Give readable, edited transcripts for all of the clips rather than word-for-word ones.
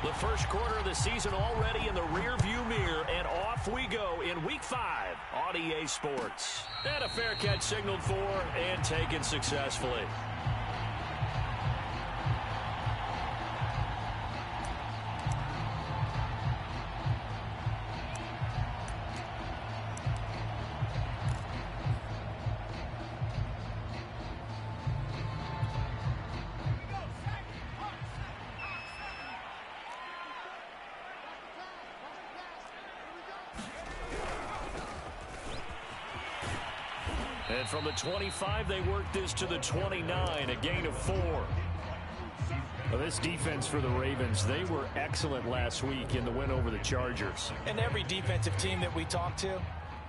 The first quarter of the season already in the rearview mirror, and off we go in Week 5 on EA Sports. And a fair catch signaled for and taken successfully. And from the 25, they work this to the 29, a gain of 4. Well, this defense for the Ravens, they were excellent last week in the win over the Chargers. And every defensive team that we talk to,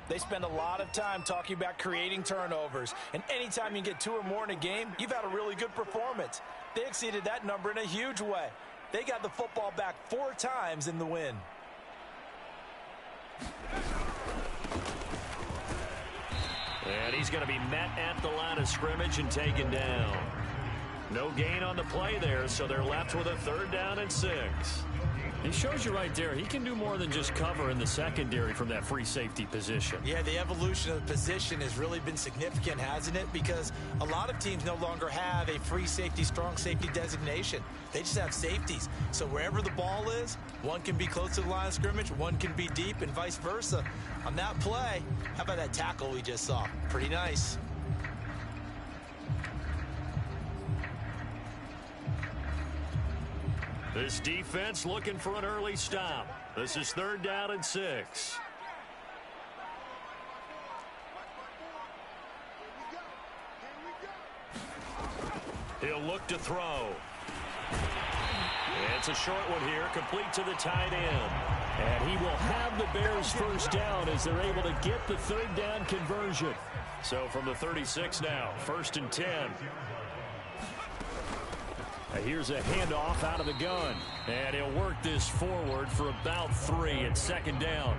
they spend a lot of time talking about creating turnovers. And anytime you get 2 or more in a game, you've had a really good performance. They exceeded that number in a huge way. They got the football back 4 times in the win. And he's going to be met at the line of scrimmage and taken down. No gain on the play there, so they're left with a 3rd down and 6. He shows you right there, he can do more than just cover in the secondary from that free safety position. Yeah, the evolution of the position has really been significant, hasn't it? Because a lot of teams no longer have a free safety, strong safety designation. They just have safeties. So wherever the ball is, one can be close to the line of scrimmage, one can be deep, and vice versa. On that play, how about that tackle we just saw? Pretty nice. This defense looking for an early stop. This is 3rd down and 6. He'll look to throw. It's a short one here, complete to the tight end. And he will have the Bears first down as they're able to get the 3rd down conversion. So from the 36 now, 1st and 10. Here's a handoff out of the gun. And he'll work this forward for about 3 at 2nd down.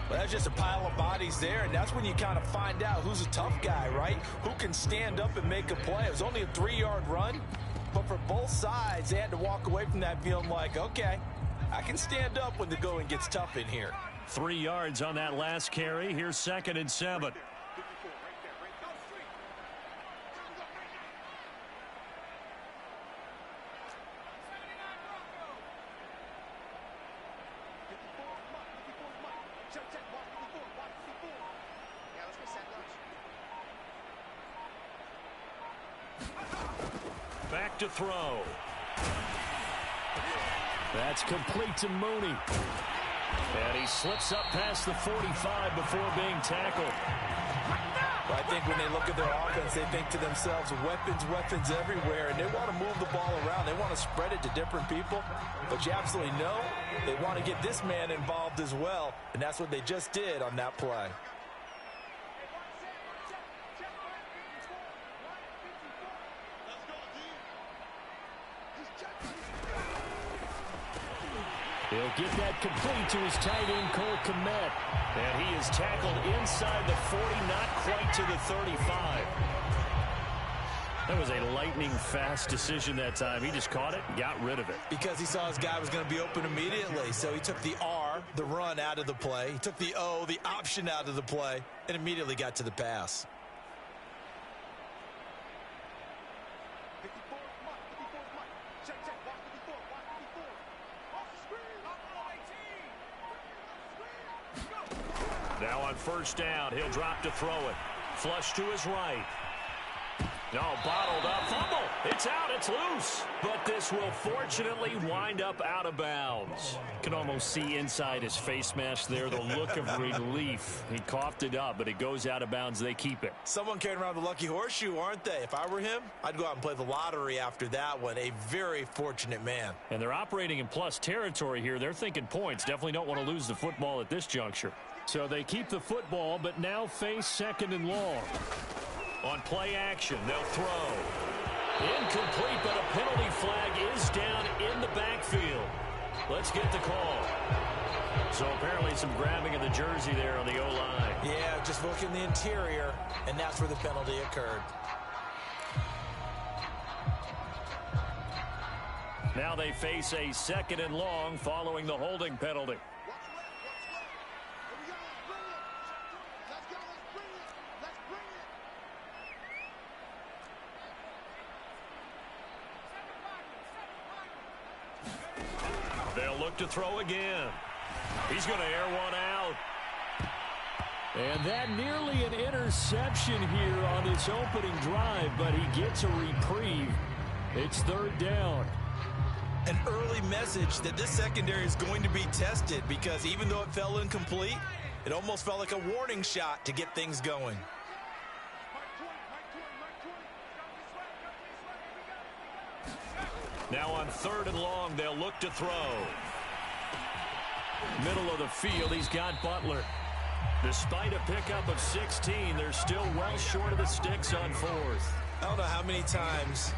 Well, that's just a pile of bodies there, and that's when you kind of find out who's a tough guy, right? Who can stand up and make a play. It was only a 3-yard run, but for both sides, they had to walk away from that feeling like, okay, I can stand up when the going gets tough in here. 3 yards on that last carry. Here's 2nd and 7. Back to throw. That's complete to Mooney. And he slips up past the 45 before being tackled. Well, I think when they look at their offense, they think to themselves, weapons, weapons everywhere, and they want to move the ball around. They want to spread it to different people. But you absolutely know they want to get this man involved as well, and that's what they just did on that play. He'll get that complete to his tight end, Cole Kmet. And he is tackled inside the 40, not quite to the 35. That was a lightning-fast decision that time. He just caught it and got rid of it. Because he saw his guy was going to be open immediately. So he took the R, the run, out of the play. He took the O, the option, out of the play, and immediately got to the pass. Now on 1st down, he'll drop to throw it. Flush to his right. No, bottled up. Fumble. It's out. It's loose. But this will fortunately wind up out of bounds. You can almost see inside his face mask there the look of relief. He coughed it up, but it goes out of bounds. They keep it. Someone carrying around the lucky horseshoe, aren't they? If I were him, I'd go out and play the lottery after that one. A very fortunate man. And they're operating in plus territory here. They're thinking points. Definitely don't want to lose the football at this juncture. So they keep the football, but now face 2nd and long. On play action, they'll throw. Incomplete, but a penalty flag is down in the backfield. Let's get the call. So apparently some grabbing of the jersey there on the O-line. Yeah, just look in the interior, and that's where the penalty occurred. Now they face a 2nd and long following the holding penalty. They'll look to throw again. He's going to air one out. And that nearly an interception here on its opening drive, but he gets a reprieve. It's 3rd down. An early message that this secondary is going to be tested, because even though it fell incomplete, it almost felt like a warning shot to get things going. Now on 3rd and long, they'll look to throw. Middle of the field, he's got Butler. Despite a pickup of 16, they're still well short of the sticks on 4th. I don't know how many times,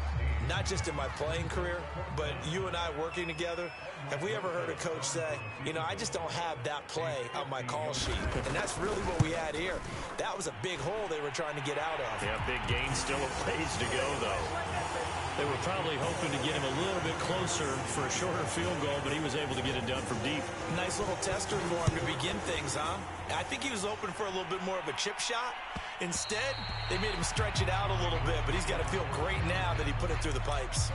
not just in my playing career, but you and I working together, have we ever heard a coach say, you know, I just don't have that play on my call sheet. And that's really what we had here. That was a big hole they were trying to get out of. Yeah, big gain, still a ways to go, though. They were probably hoping to get him a little bit closer for a shorter field goal, but he was able to get it done from deep. Nice little tester for him to begin things, huh? I think he was open for a little bit more of a chip shot. Instead, they made him stretch it out a little bit, but he's got to feel great now that he put it through the pipes.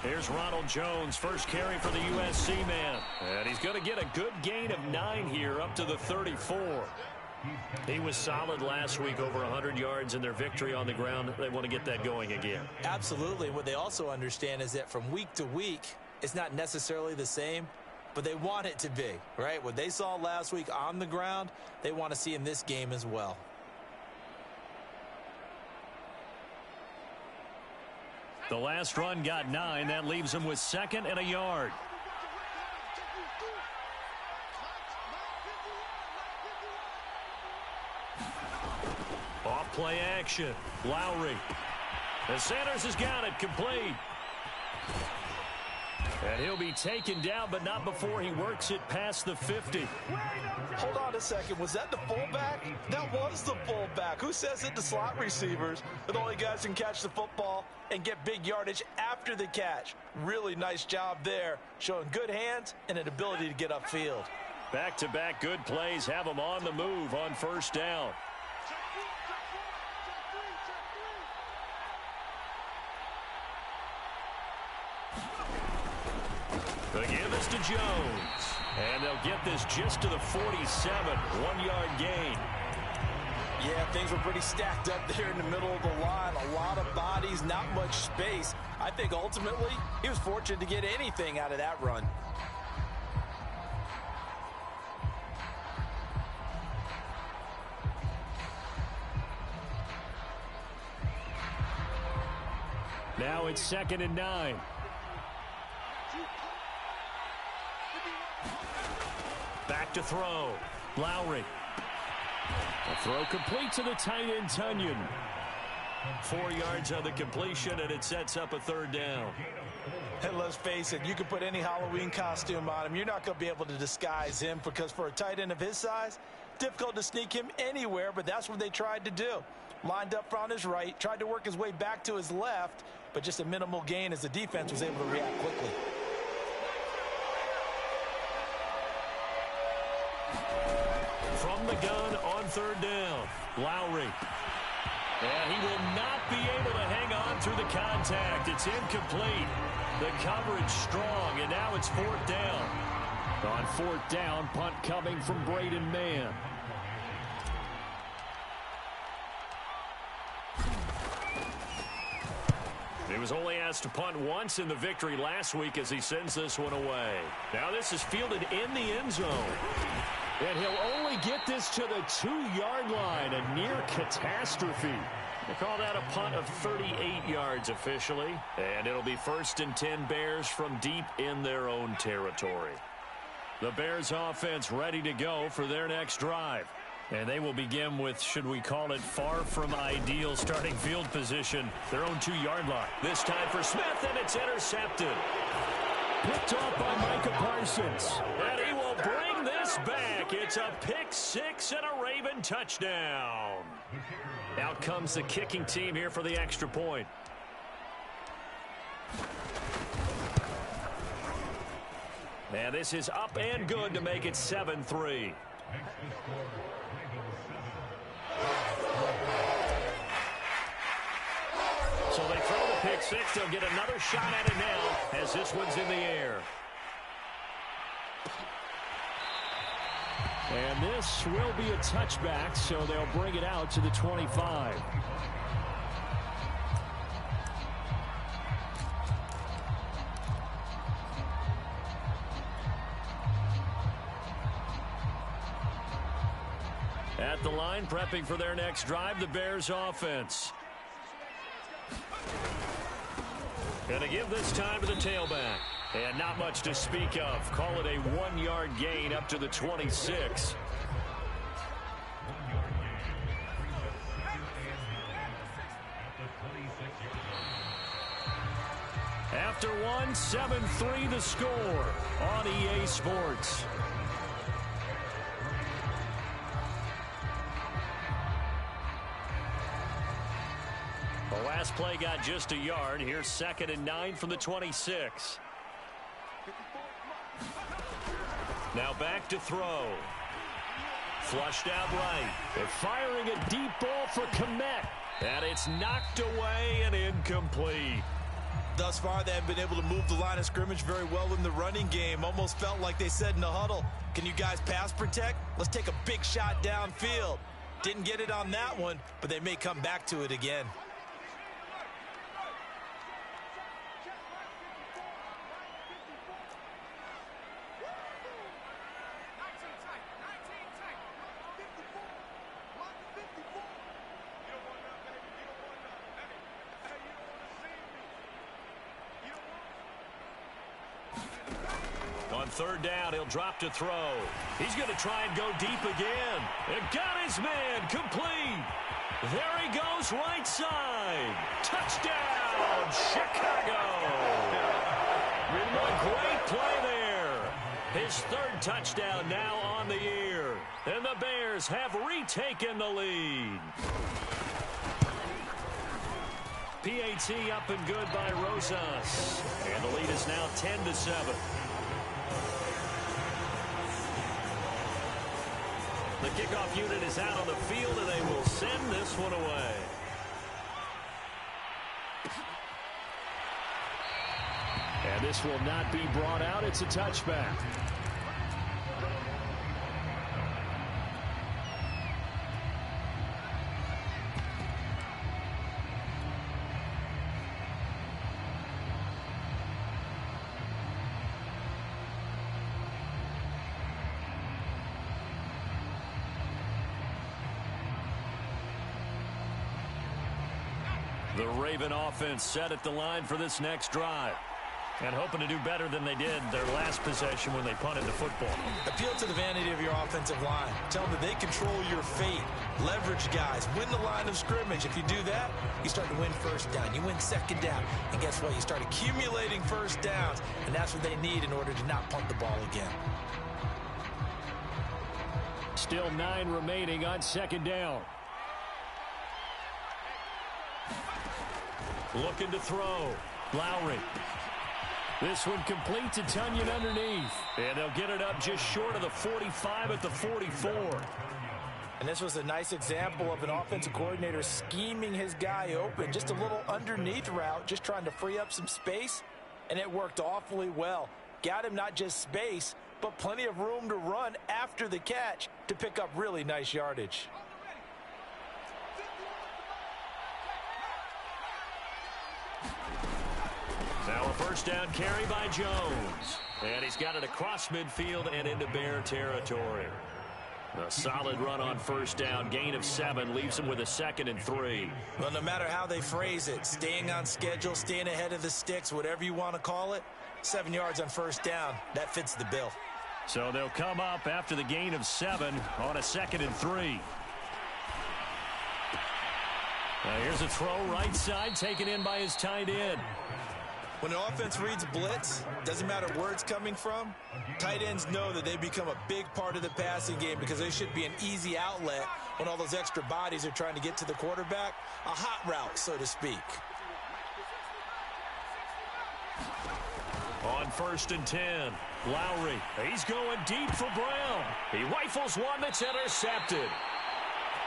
Here's Ronald Jones, first carry for the USC man. And he's going to get a good gain of 9 here up to the 34. He was solid last week, over 100 yards in their victory on the ground. They want to get that going again. Absolutely. What they also understand is that from week to week, it's not necessarily the same, but they want it to be, right? What they saw last week on the ground, they want to see in this game as well. The last run got 9. That leaves him with 2nd and a yard. Off play action. Lowry. And Sanders has got it complete. And he'll be taken down, but not before he works it past the 50. Hold on a second. Was that the fullback? That was the fullback. Who says that the slot receivers are the only guys who can catch the football and get big yardage after the catch? Really nice job there, showing good hands and an ability to get upfield. Back-to-back good plays have him on the move on 1st down. The give is to Jones. And they'll get this just to the 47. 1-yard gain. Yeah, things were pretty stacked up there in the middle of the line. A lot of bodies, not much space. I think ultimately he was fortunate to get anything out of that run. Now it's 2nd and 9. Back to throw. Lowry. A throw complete to the tight end, Tunyon. 4 yards on the completion, and it sets up a 3rd down. And let's face it, you can put any Halloween costume on him. You're not going to be able to disguise him, because for a tight end of his size, difficult to sneak him anywhere, but that's what they tried to do. Lined up on his right, tried to work his way back to his left, but just a minimal gain as the defense was able to react quickly. From the gun on 3rd down, Lowry. And he will not be able to hang on through the contact. It's incomplete. The coverage strong, and now it's 4th down. On 4th down, punt coming from Braden Mann. He was only asked to punt once in the victory last week as he sends this one away. Now this is fielded in the end zone. And he'll only get this to the 2-yard line, a near catastrophe. They call that a punt of 38 yards officially. And it'll be 1st and 10 Bears from deep in their own territory. The Bears offense ready to go for their next drive. And they will begin with, should we call it, far from ideal starting field position, their own 2-yard line. This time for Smith, and it's intercepted. Picked off by Micah Parsons. And he will bring this back. It's a pick 6 and a Raven touchdown. Out comes the kicking team here for the extra point. And this is up and good to make it 7-3. So they throw the pick 6. They'll get another shot at it now as this one's in the air. And this will be a touchback, so they'll bring it out to the 25. At the line, prepping for their next drive, the Bears offense. Gonna give this time to the tailback. And not much to speak of. Call it a 1-yard gain up to the 26. After 7-3 the score on EA Sports. The last play got just a yard. Here's 2nd and 9 from the 26. Now back to throw. Flushed out right. They're firing a deep ball for Kmet. And it's knocked away and incomplete. Thus far, they have been able to move the line of scrimmage very well in the running game. Almost felt like they said in the huddle, can you guys pass protect? Let's take a big shot downfield. Didn't get it on that one, but they may come back to it again. On 3rd down, he'll drop to throw. He's going to try and go deep again. And got his man complete. There he goes, right side. Touchdown, Chicago. A great play there. His 3rd touchdown now on the year. And the Bears have retaken the lead. PAT up and good by Rosas. And the lead is now 10-7. The kickoff unit is out on the field, and they will send this one away. And this will not be brought out. It's a touchback. The Raven offense set at the line for this next drive. And hoping to do better than they did their last possession when they punted the football. Appeal to the vanity of your offensive line. Tell them that they control your fate. Leverage guys. Win the line of scrimmage. If you do that, you start to win 1st down. You win 2nd down. And guess what? You start accumulating 1st downs. And that's what they need in order to not punt the ball again. Still 9 remaining on 2nd down. Looking to throw. Lowry. This one complete to Tunyon underneath. And they'll get it up just short of the 45 at the 44. And this was a nice example of an offensive coordinator scheming his guy open. Just a little underneath route, just trying to free up some space. And it worked awfully well. Got him not just space, but plenty of room to run after the catch to pick up really nice yardage. Now a 1st down carry by Jones. And he's got it across midfield and into Bear territory. A solid run on first down. Gain of 7 leaves him with a 2nd and 3. Well, no matter how they phrase it, staying on schedule, staying ahead of the sticks, whatever you want to call it, 7 yards on first down, that fits the bill. So they'll come up after the gain of 7 on a 2nd and 3. Here's a throw right side, taken in by his tight end. When an offense reads blitz, doesn't matter where it's coming from, tight ends know that they become a big part of the passing game because they should be an easy outlet when all those extra bodies are trying to get to the quarterback. A hot route, so to speak. On 1st and 10, Lowry. He's going deep for Brown. He rifles one that's intercepted.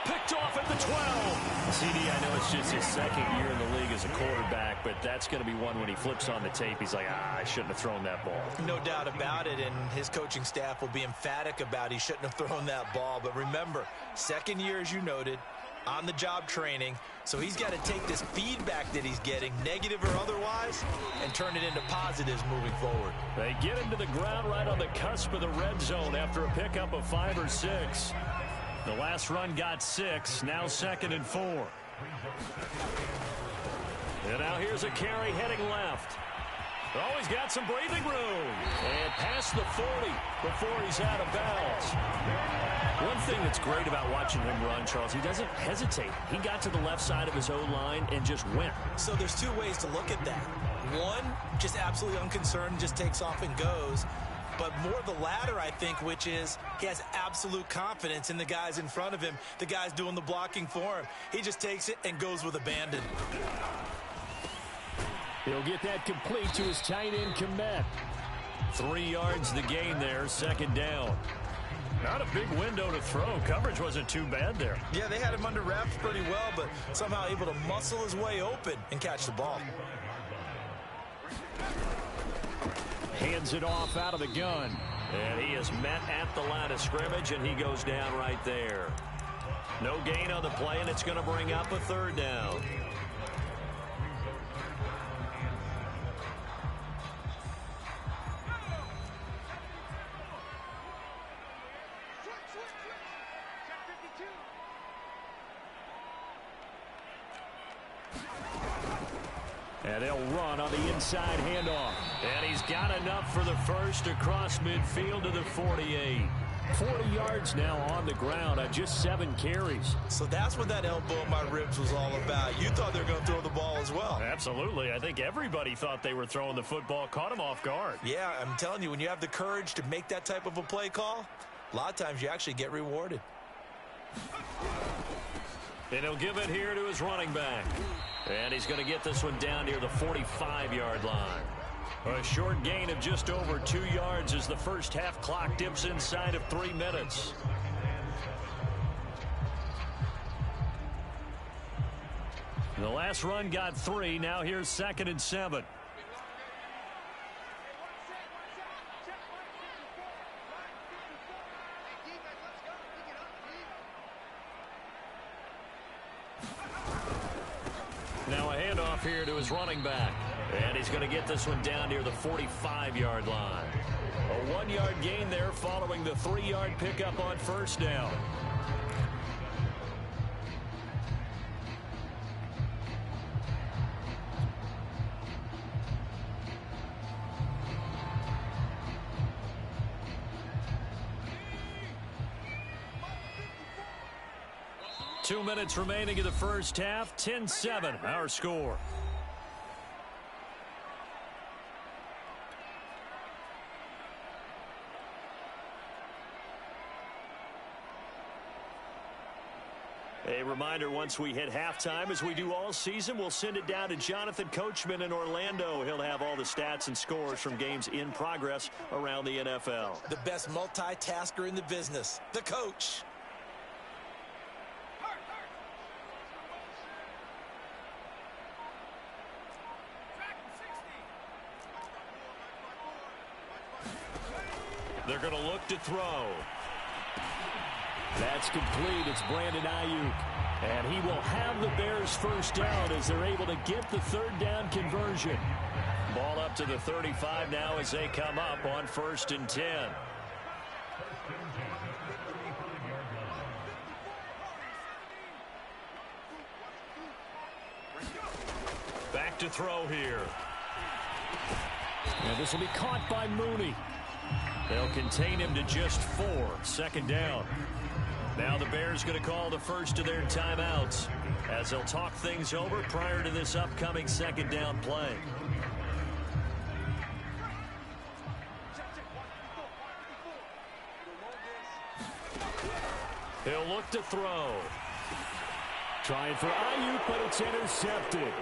Picked off at the 12. CD, I know it's just his 2nd year in the league as a quarterback, but that's going to be one when he flips on the tape. He's like, I shouldn't have thrown that ball. No doubt about it, and his coaching staff will be emphatic about he shouldn't have thrown that ball. But remember, 2nd year, as you noted, on-the-job training, so he's got to take this feedback that he's getting, negative or otherwise, and turn it into positives moving forward. They get him to the ground right on the cusp of the red zone after a pickup of 5 or 6. The last run got 6, now 2nd and 4. And now here's a carry heading left. Oh, he's got some breathing room. And past the 40 before he's out of bounds. One thing that's great about watching him run, Charles, he doesn't hesitate. He got to the left side of his O-line and just went. So there's 2 ways to look at that. One, just absolutely unconcerned, just takes off and goes. But more the latter, I think, which is he has absolute confidence in the guys in front of him, the guys doing the blocking for him. He just takes it and goes with abandon. He'll get that complete to his tight end, Komet. 3 yards the gain there, 2nd down. Not a big window to throw. Coverage wasn't too bad there. Yeah, they had him under wraps pretty well, but somehow able to muscle his way open and catch the ball. Hands it off out of the gun. And he is met at the line of scrimmage, and he goes down right there. No gain on the play, and it's going to bring up a 3rd down. And they'll run on the inside handoff. And he's got enough for the first across midfield to the 48. 40 yards now on the ground on just 7 carries. So that's what that elbow in my ribs was all about. You thought they were going to throw the ball as well. Absolutely. I think everybody thought they were throwing the football. Caught him off guard. Yeah, I'm telling you, when you have the courage to make that type of a play call, a lot of times you actually get rewarded. And he'll give it here to his running back. And he's going to get this one down near the 45-yard line. A short gain of just over 2 yards as the first half clock dips inside of 3 minutes. The last run got 3. Now here's 2nd and 7. Now a handoff here to his running back. And he's going to get this one down near the 45-yard line. A 1-yard gain there following the 3-yard pickup on first down. Two minutes remaining in the first half. 10-7, our score. A reminder, once we hit halftime, as we do all season, we'll send it down to Jonathan Coachman in Orlando. He'll have all the stats and scores from games in progress around the NFL. The best multitasker in the business, the coach. They're going to look to throw. That's complete. It's Brandon Ayuk. And he will have the Bears first down as they're able to get the 3rd down conversion. Ball up to the 35 now as they come up on 1st and 10. back to throw here. And this will be caught by Mooney. They'll contain him to just 4. Second down. Now the Bears going to call the first of their timeouts as they'll talk things over prior to this upcoming second down play. He'll look to throw. Trying for Ayuk, but it's intercepted.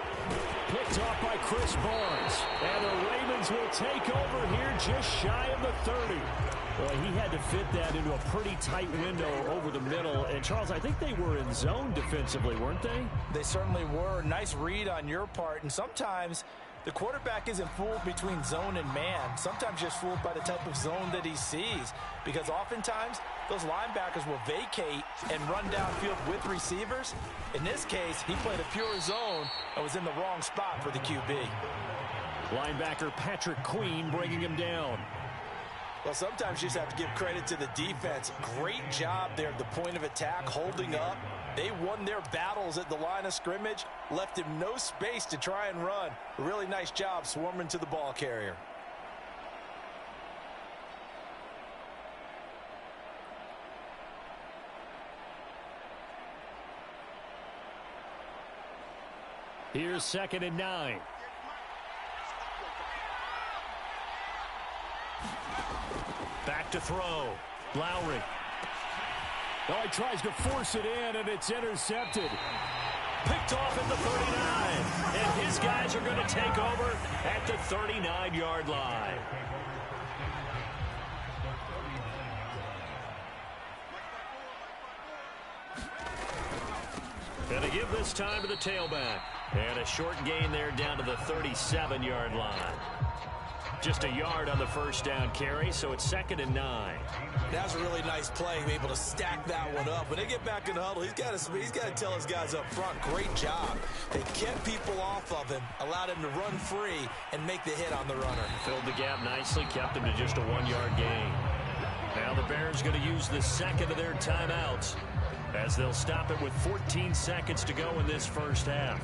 Picked off by Chris Barnes. And the Ravens will take over here just shy of the 30. Well, he had to fit that into a pretty tight window over the middle. And, Charles, I think they were in zone defensively, weren't they? They certainly were. Nice read on your part. And sometimes the quarterback isn't fooled between zone and man. Sometimes just fooled by the type of zone that he sees. Because oftentimes those linebackers will vacate and run downfield with receivers. In this case, he played a pure zone and was in the wrong spot for the QB. Linebacker Patrick Queen bringing him down. Well, sometimes you just have to give credit to the defense. Great job there at the point of attack, holding up. They won their battles at the line of scrimmage, left him no space to try and run. A really nice job swarming to the ball carrier. Here's 2nd and 9. Back to throw. Lowry. Oh, he tries to force it in, and it's intercepted. Picked off at the 39. And his guys are going to take over at the 39-yard line. Going to give this time to the tailback. And a short gain there down to the 37-yard line. Just a yard on the first down carry, so it's 2nd and 9. That was a really nice play, able to stack that one up. When they get back in the huddle, he's got to tell his guys up front, great job. They kept people off of him, allowed him to run free, and make the hit on the runner. Filled the gap nicely, kept him to just a 1-yard gain. Now the Bears going to use the second of their timeouts as they'll stop it with 14 seconds to go in this first half.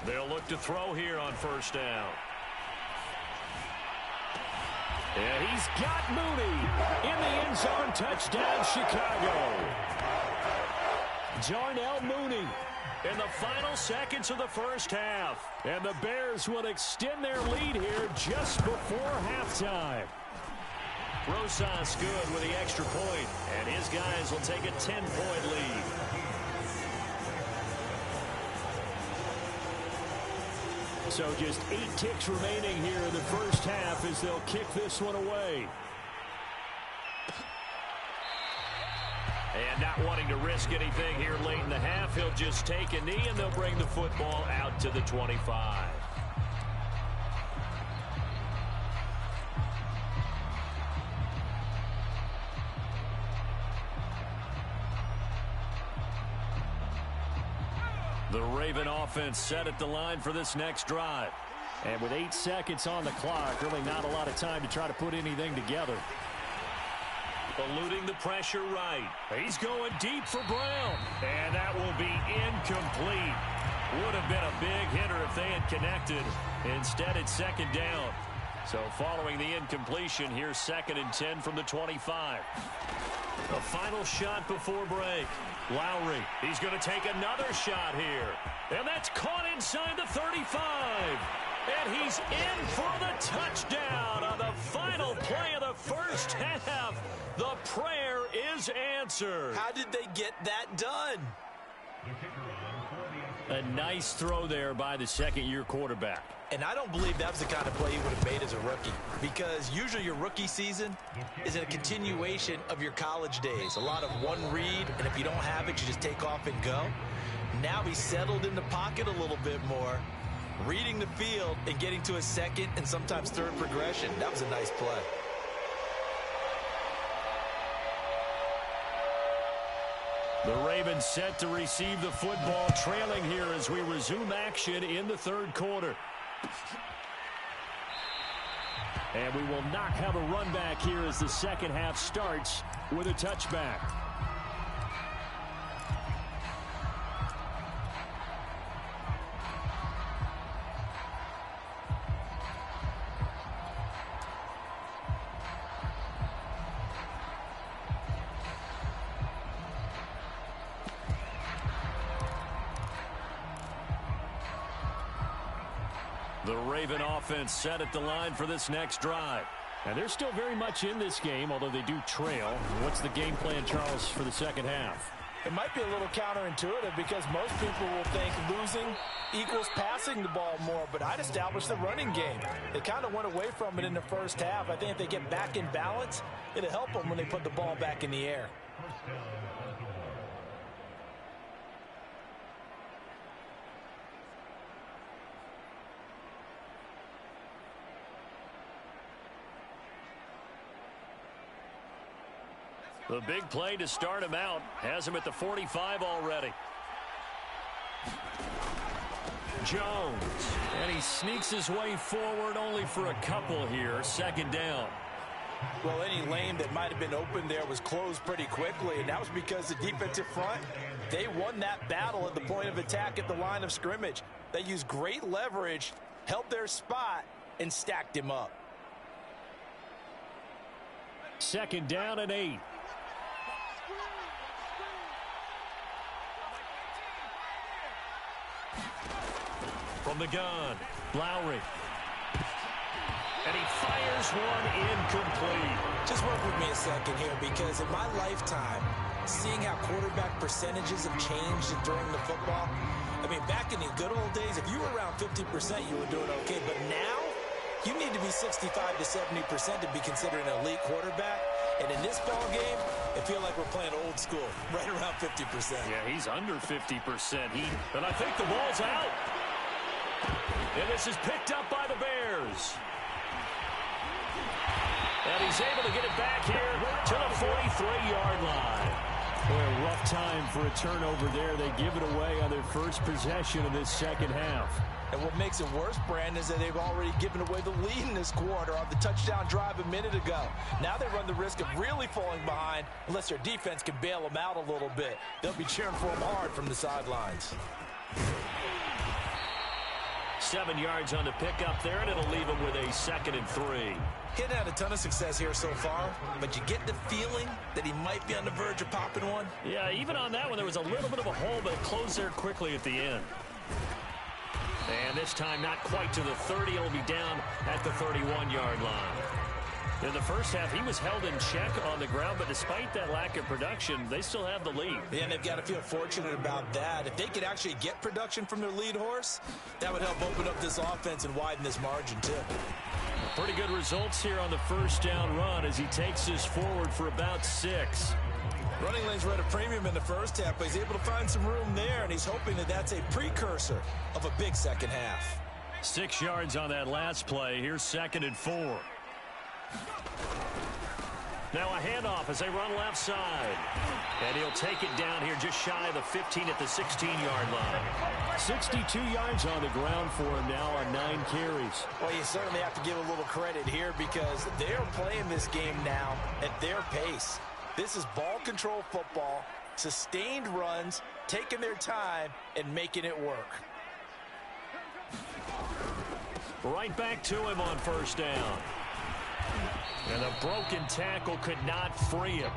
They'll look to throw here on first down. And he's got Mooney in the end zone. Touchdown, Chicago. Darnell Mooney In the final seconds of the first half. And the Bears will extend their lead here just before halftime. Rosas good with the extra point, and his guys will take a 10-point lead. So just 8 ticks remaining here in the first half as they'll kick this one away. And not wanting to risk anything here late in the half, he'll just take a knee, and they'll bring the football out to the 25. The Raven offense set at the line for this next drive. And with 8 seconds on the clock, really not a lot of time to try to put anything together. Eluding the pressure right. He's going deep for Brown. And that will be incomplete. Would have been a big hitter if they had connected. Instead, it's second down. So following the incompletion, here's 2nd and 10 from the 25. A final shot before break. Lowry, he's going to take another shot here. And that's caught inside the 35. And he's in for the touchdown on the final play of the first half. The prayer is answered. How did they get that done? A nice throw there by the second-year quarterback. And I don't believe that was the kind of play he would have made as a rookie, because usually your rookie season is a continuation of your college days. A lot of one read, and if you don't have it, you just take off and go. Now he's settled in the pocket a little bit more, reading the field and getting to a second and sometimes third progression. That was a nice play. The Ravens set to receive the football, trailing here as we resume action in the third quarter. And we will not have a run back here as the second half starts with a touchback. The Raven offense set at the line for this next drive. And they're still very much in this game, although they do trail. What's the game plan, Charles, for the second half? It might be a little counterintuitive because most people will think losing equals passing the ball more, but I'd establish the running game. They kind of went away from it in the first half. I think if they get back in balance, it'll help them when they put the ball back in the air. The big play to start him out has him at the 45 already. Jones, and he sneaks his way forward only for a couple here. Second down. Well, any lane that might have been open there was closed pretty quickly, and that was because the defensive front, they won that battle at the point of attack at the line of scrimmage. They used great leverage, held their spot, and stacked him up. Second down and 8. From the gun, Lowry. And he fires one incomplete. Just work with me a second here, because in my lifetime, seeing how quarterback percentages have changed during the football, I mean, back in the good old days, if you were around 50%, you were doing okay. But now, you need to be 65 to 70% to be considered an elite quarterback. And in this ball game, I feel like we're playing old school, right around 50%. Yeah, he's under 50%. And I think the ball's out. And this is picked up by the Bears. And he's able to get it back here to the 43-yard line. Boy, a rough time for a turnover there. They give it away on their first possession of this second half. And what makes it worse, Brandon, is that they've already given away the lead in this quarter on the touchdown drive a minute ago. Now they run the risk of really falling behind unless their defense can bail them out a little bit. They'll be cheering for them hard from the sidelines. 7 yards on the pickup there, and it'll leave him with a 2nd and 3. He hadn't had a ton of success here so far, but you get the feeling that he might be on the verge of popping one. Yeah, even on that one, there was a little bit of a hole, but it closed there quickly at the end. And this time, not quite to the 30. It'll be down at the 31-yard line. In the first half, he was held in check on the ground, but despite that lack of production, they still have the lead. Yeah, and they've got to feel fortunate about that. If they could actually get production from their lead horse, that would help open up this offense and widen this margin, too. Pretty good results here on the first down run as he takes this forward for about 6. Running lanes were at a premium in the first half, but he's able to find some room there, and he's hoping that that's a precursor of a big second half. 6 yards on that last play. Here's 2nd and 4. Now a handoff as they run left side. And he'll take it down here just shy of the 15 at the 16-yard line. 62 yards on the ground for him now on 9 carries. Well, you certainly have to give a little credit here because they're playing this game now at their pace. This is ball control football, sustained runs, taking their time, and making it work. Right back to him on first down. And a broken tackle could not free him.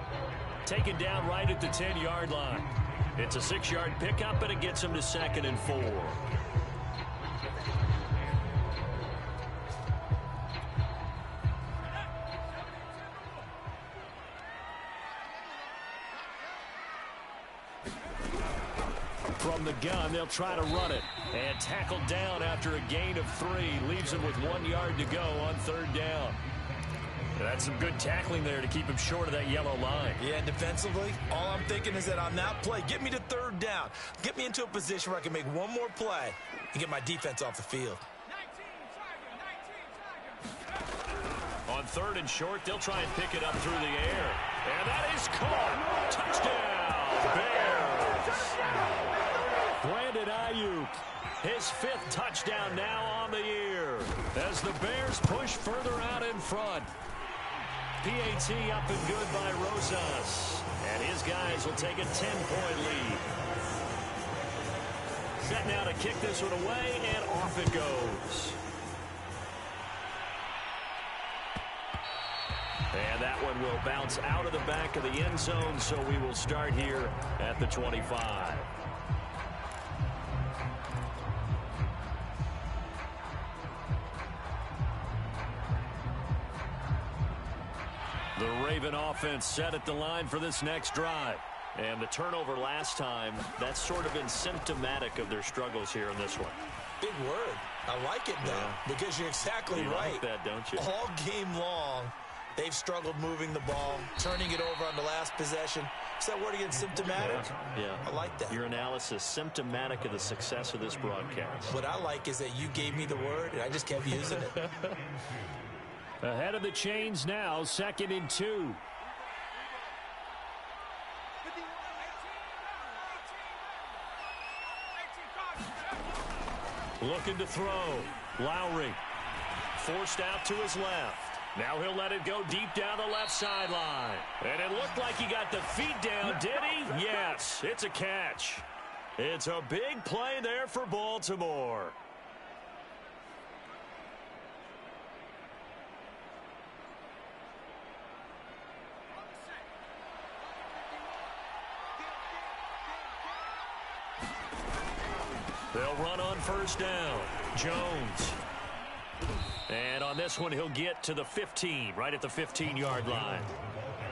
Taken down right at the 10-yard line. It's a 6-yard pickup, and it gets him to 2nd and 4. From the gun, they'll try to run it. And tackled down after a gain of 3. Leaves him with 1 yard to go on 3rd down. That's some good tackling there to keep him short of that yellow line. Yeah, and defensively, all I'm thinking is that on that play, get me to 3rd down. Get me into a position where I can make one more play and get my defense off the field. On 3rd and short, they'll try and pick it up through the air. And that is caught. Touchdown. Bears. Brandon Ayuk, his 5th touchdown now on the year as the Bears push further out in front. PAT up and good by Rosas, and his guys will take a 10-point lead. Set now to kick this one away, and off it goes. And that one will bounce out of the back of the end zone, so we will start here at the 25. The Raven offense set at the line for this next drive. And the turnover last time, that's sort of been symptomatic of their struggles here in this one. Big word. I like it, though, because you're exactly right. Like that, don't you? All game long, they've struggled moving the ball, turning it over on the last possession. Is that word again, symptomatic? Yeah. I like that. Your analysis, symptomatic of the success of this broadcast. What I like is that you gave me the word, and I just kept using it. Ahead of the chains now, 2nd and 2. Looking to throw. Lowry. Forced out to his left. Now he'll let it go deep down the left sideline. And it looked like he got the feet down, did he? Yes, it's a catch. It's a big play there for Baltimore. They'll run on 1st down. Jones. And on this one, he'll get to the 15, right at the 15-yard line.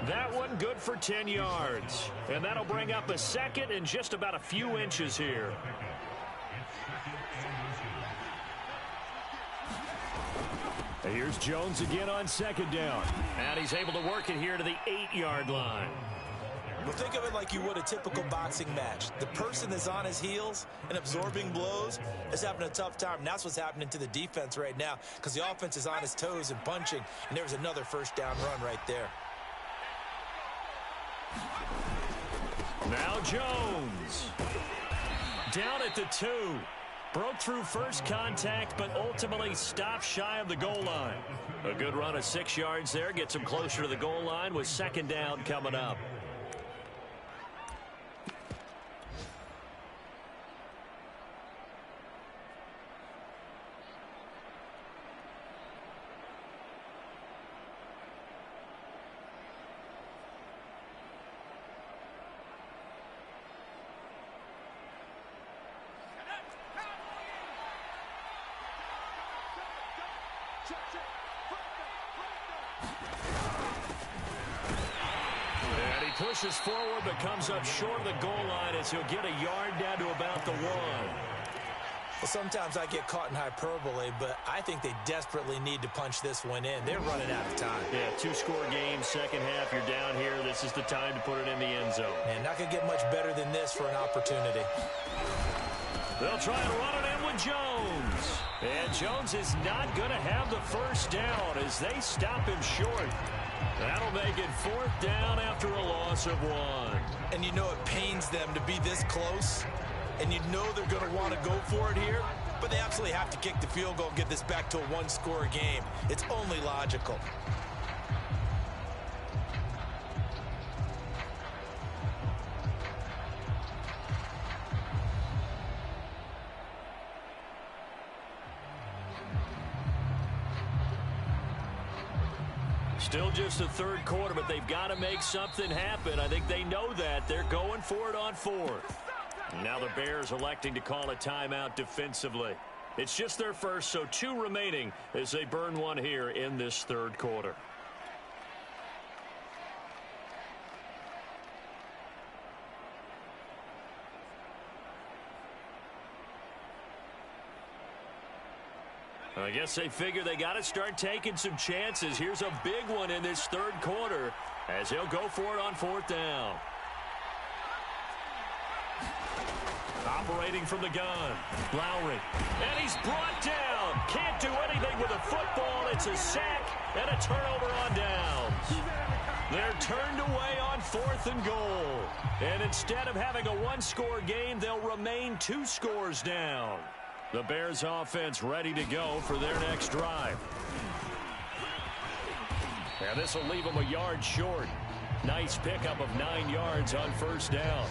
That one good for 10 yards. And that'll bring up a 2nd and just about a few inches here. And here's Jones again on 2nd down. And he's able to work it here to the 8-yard line. Well, think of it like you would a typical boxing match. The person that's on his heels and absorbing blows is having a tough time. And that's what's happening to the defense right now because the offense is on his toes and punching. And there's another 1st down run right there. Now Jones. Down at the 2. Broke through first contact, but ultimately stopped shy of the goal line. A good run of 6 yards there. Gets him closer to the goal line with 2nd down coming up. Pushes forward but comes up short of the goal line as he'll get a yard down to about the 1. Well, sometimes I get caught in hyperbole, but I think they desperately need to punch this one in. They're running out of time. Yeah, 2-score game, 2nd half, you're down here. This is the time to put it in the end zone. And not going to get much better than this for an opportunity. They'll try and run it in with Jones. And Jones is not going to have the 1st down as they stop him short. That'll make it 4th down after a loss of 1. And you know it pains them to be this close. And you know they're going to want to go for it here. But they absolutely have to kick the field goal and get this back to a 1-score game. It's only logical. Still just the 3rd quarter, but they've got to make something happen. I think they know that. They're going for it on 4th. Now the Bears electing to call a timeout defensively. It's just their first, so 2 remaining as they burn one here in this 3rd quarter. I guess they figure they got to start taking some chances. Here's a big one in this 3rd quarter as he'll go for it on 4th down. Operating from the gun, Lowry. And he's brought down. Can't do anything with a football. It's a sack and a turnover on downs. They're turned away on 4th and goal. And instead of having a one-score game, they'll remain 2 scores down. The Bears offense ready to go for their next drive. And this will leave them a yard short. Nice pickup of 9 yards on 1st down.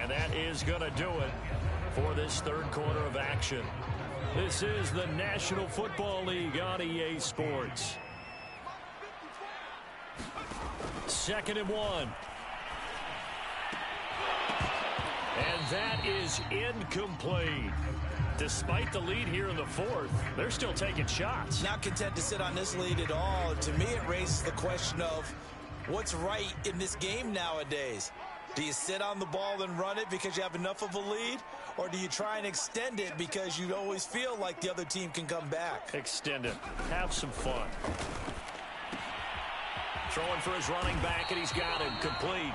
And that is going to do it for this 3rd quarter of action. This is the National Football League on EA Sports. 2nd and 1. And that is incomplete. Despite the lead here in the 4th, they're still taking shots. Not content to sit on this lead at all. To me, it raises the question of what's right in this game nowadays. Do you sit on the ball and run it because you have enough of a lead? Or do you try and extend it because you always feel like the other team can come back? Extend it. Have some fun. Throwing for his running back, and he's got him complete.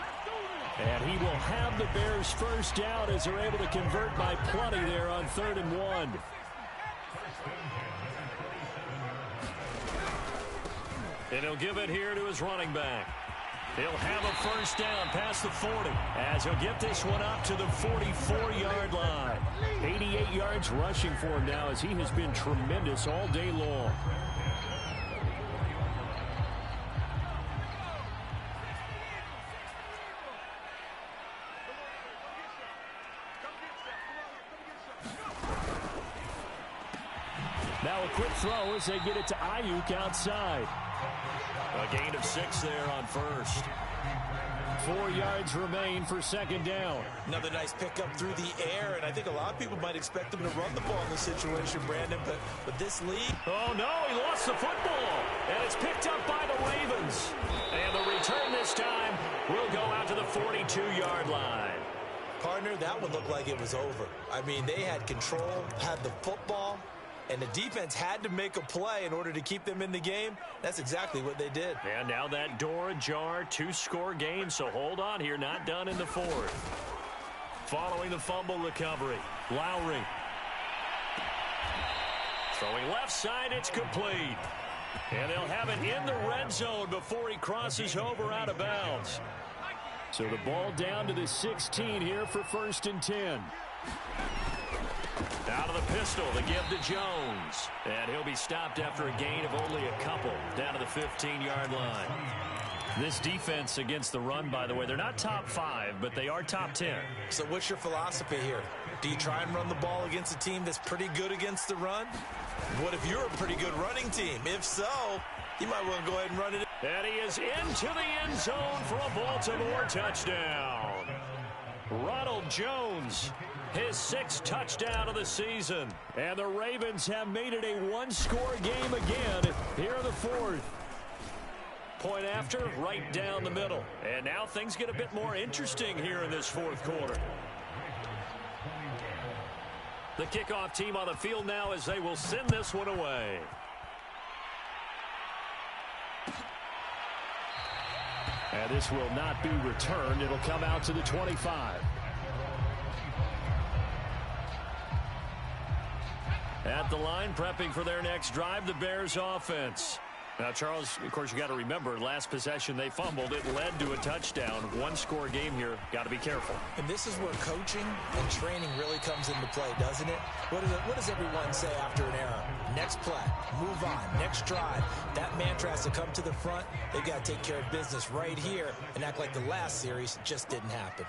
And he will have the Bears' 1st down as they're able to convert by plenty there on 3rd and 1. And he'll give it here to his running back. He'll have a 1st down past the 40 as he'll get this one up to the 44-yard line. 88 yards rushing for him now as he has been tremendous all day long. Now a quick throw as they get it to Ayuk outside. A gain of 6 there on 1st. 4 yards remain for 2nd down. Another nice pickup through the air, and I think a lot of people might expect him to run the ball in this situation, Brandon, but with this lead... Oh, no, he lost the football, and it's picked up by the Ravens. And the return this time will go out to the 42-yard line. Partner, that one looked like it was over. I mean, they had control, had the football, and the defense had to make a play in order to keep them in the game. That's exactly what they did. And now that door ajar, 2-score game, so hold on here, not done in the 4th. Following the fumble recovery, Lowry. Throwing left side, it's complete. And they'll have it in the red zone before he crosses over out of bounds. So the ball down to the 16 here for 1st and 10. Out of the pistol, the give to Jones. And he'll be stopped after a gain of only a couple, down to the 15-yard line. This defense against the run, by the way, they're not top 5, but they are top 10. So what's your philosophy here? Do you try and run the ball against a team that's pretty good against the run? What if you're a pretty good running team? If so, you might want to go ahead and run it. And he is into the end zone for a Baltimore touchdown. Ronald Jones, his 6th touchdown of the season. And the Ravens have made it a 1-score game again here in the 4th. Point after, right down the middle. And now things get a bit more interesting here in this 4th quarter. The kickoff team on the field now as they will send this one away. And this will not be returned. It'll come out to the 25. At the line, prepping for their next drive, the Bears offense. Now, Charles, of course, you got to remember, last possession they fumbled. It led to a touchdown. 1-score game here. Got to be careful. And this is where coaching and training really comes into play, doesn't it? What does everyone say after an error? Next play, move on, next drive. That mantra has to come to the front. They've got to take care of business right here and act like the last series just didn't happen.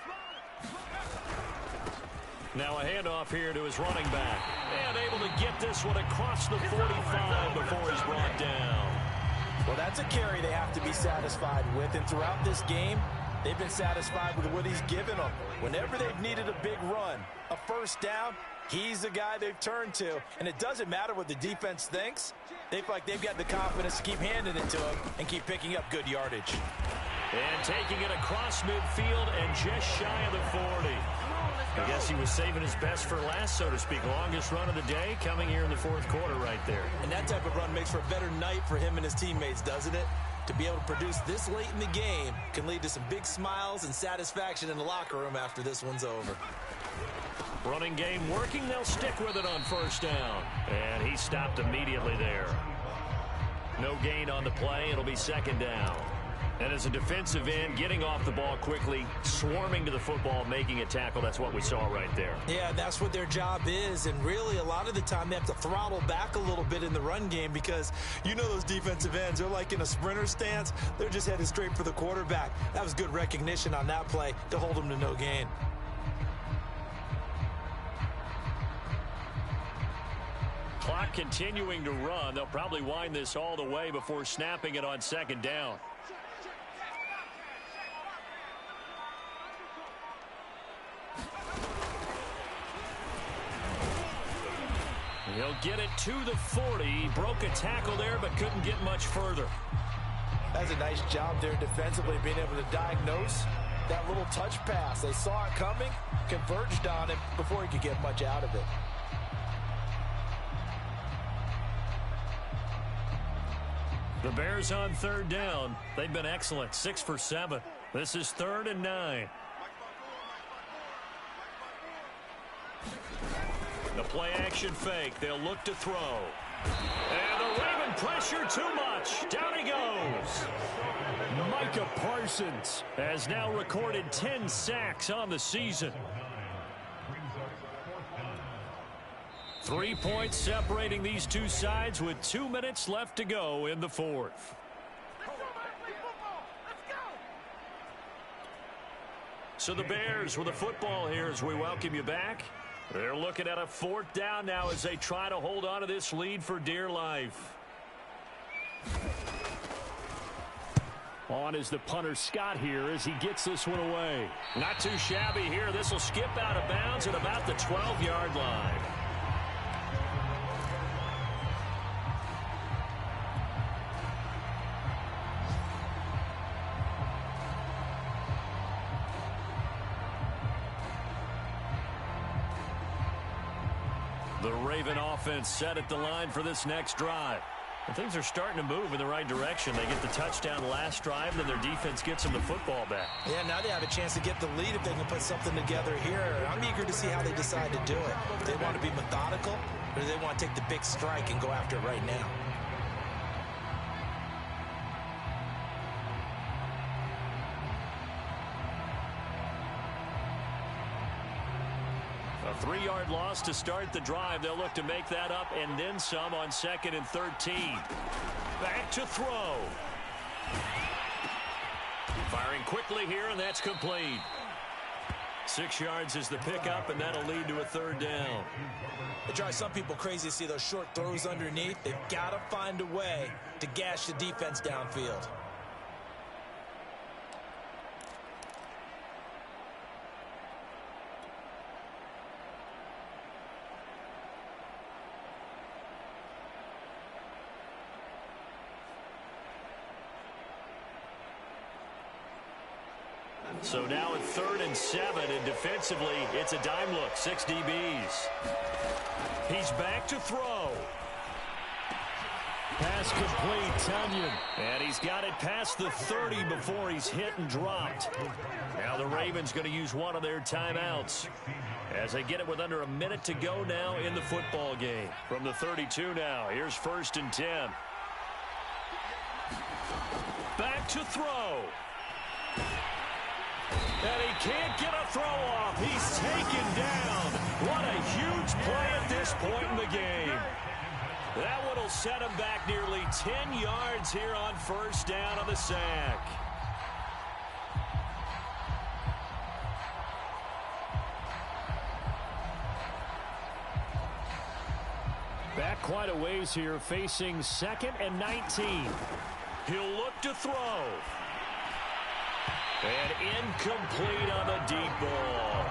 Now a handoff here to his running back. And able to get this one across the 45 before he's brought down. Well, that's a carry they have to be satisfied with. And throughout this game, they've been satisfied with what he's given them. Whenever they've needed a big run, a 1st down, he's the guy they've turned to. And it doesn't matter what the defense thinks. They feel like they've got the confidence to keep handing it to him and keep picking up good yardage. And taking it across midfield and just shy of the 40. I guess he was saving his best for last, so to speak. Longest run of the day coming here in the 4th quarter right there. And that type of run makes for a better night for him and his teammates, doesn't it? To be able to produce this late in the game can lead to some big smiles and satisfaction in the locker room after this one's over. Running game working. They'll stick with it on first down. And he stopped immediately there. No gain on the play. It'll be second down. And as a defensive end, getting off the ball quickly, swarming to the football, making a tackle, that's what we saw right there. Yeah, that's what their job is. And really, a lot of the time, they have to throttle back a little bit in the run game because you know those defensive ends, they're like in a sprinter stance. They're just headed straight for the quarterback. That was good recognition on that play to hold them to no gain. Clock continuing to run. They'll probably wind this all the way before snapping it on second down. He'll get it to the 40. He broke a tackle there, but couldn't get much further. That's a nice job there defensively, being able to diagnose that little touch pass. They saw it coming, converged on him before he could get much out of it. The Bears on third down. They've been excellent, 6 for 7. This is 3rd and 9. The play action fake. They'll look to throw. And the Raven pressure too much. Down he goes. Micah Parsons has now recorded 10 sacks on the season. 3 points separating these two sides with 2 minutes left to go in the fourth. So the Bears with a football here as we welcome you back. They're looking at a 4th down now as they try to hold on to this lead for dear life. On is the punter Scott here as he gets this one away. Not too shabby here. This will skip out of bounds at about the 12-yard line. The Raven offense set at the line for this next drive. And things are starting to move in the right direction. They get the touchdown last drive, then their defense gets them the football back. Yeah, now they have a chance to get the lead if they can put something together here. I'm eager to see how they decide to do it. Do they want to be methodical, or do they want to take the big strike and go after it right now? A 3-yard loss to start the drive. They'll look to make that up and then some on 2nd and 13. Back to throw. Firing quickly here, and that's complete. 6 yards is the pickup, and that'll lead to a 3rd down. It drives some people crazy to see those short throws underneath. They've got to find a way to gash the defense downfield. So now at 3rd and 7, and defensively, it's a dime look, 6 DBs. He's back to throw. Pass complete, Tunyon. And he's got it past the 30 before he's hit and dropped. Now the Ravens going to use one of their timeouts as they get it with under a minute to go now in the football game. From the 32 now, here's 1st and 10. Back to throw. And he can't get a throw off. He's taken down. What a huge play at this point in the game. That one will set him back nearly 10 yards here on 1st down on the sack. Back quite a ways here, facing 2nd and 19. He'll look to throw. And incomplete on the deep ball.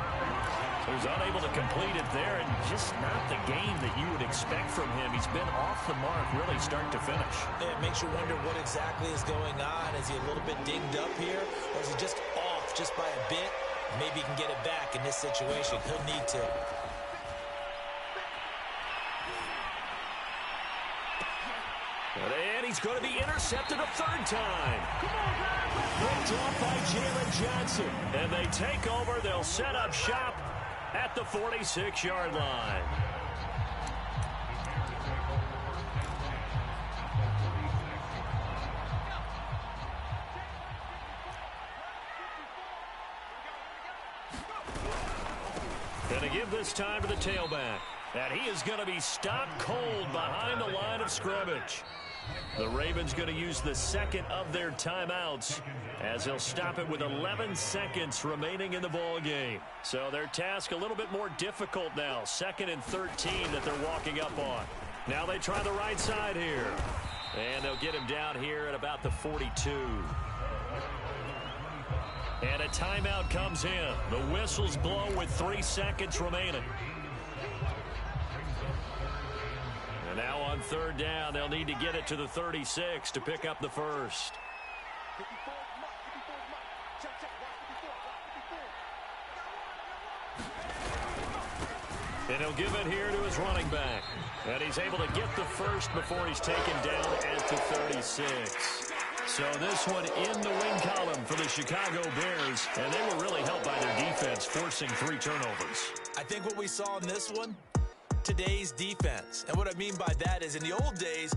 He was unable to complete it there, and just not the game that you would expect from him. He's been off the mark, really start to finish. Yeah, it makes you wonder what exactly is going on. Is he a little bit dinged up here, or is he just off just by a bit? Maybe he can get it back in this situation. He'll need to. And he's going to be intercepted a 3rd time. Picked off by Jalen Johnson. And they take over. They'll set up shop at the 46-yard line. And to give this time to the tailback. And he is going to be stopped cold behind the line of scrimmage. The Ravens going to use the second of their timeouts as they'll stop it with 11 seconds remaining in the ball game. So their task a little bit more difficult now. 2nd and 13 that they're walking up on. Now they try the right side here. And they'll get him down here at about the 42. And a timeout comes in. The whistles blow with 3 seconds remaining. And now on 3rd down, they'll need to get it to the 36 to pick up the first. And he'll give it here to his running back. And he's able to get the first before he's taken down at the 36. So this one in the win column for the Chicago Bears, and they were really helped by their defense, forcing 3 turnovers. I think what we saw in this one, today's defense. And what I mean by that is in the old days,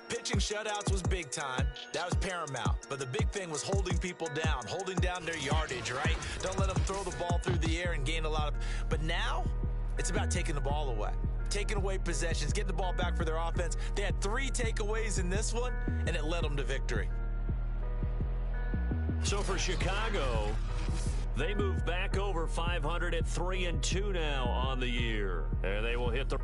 pitching shutouts was big time. That was paramount. But the big thing was holding people down, holding down their yardage, right? Don't let them throw the ball through the air and gain a lot of... But now, it's about taking the ball away. Taking away possessions, getting the ball back for their offense. They had 3 takeaways in this one, and it led them to victory. So for Chicago, they move back over 500 at 3-2 now on the year. And they will hit the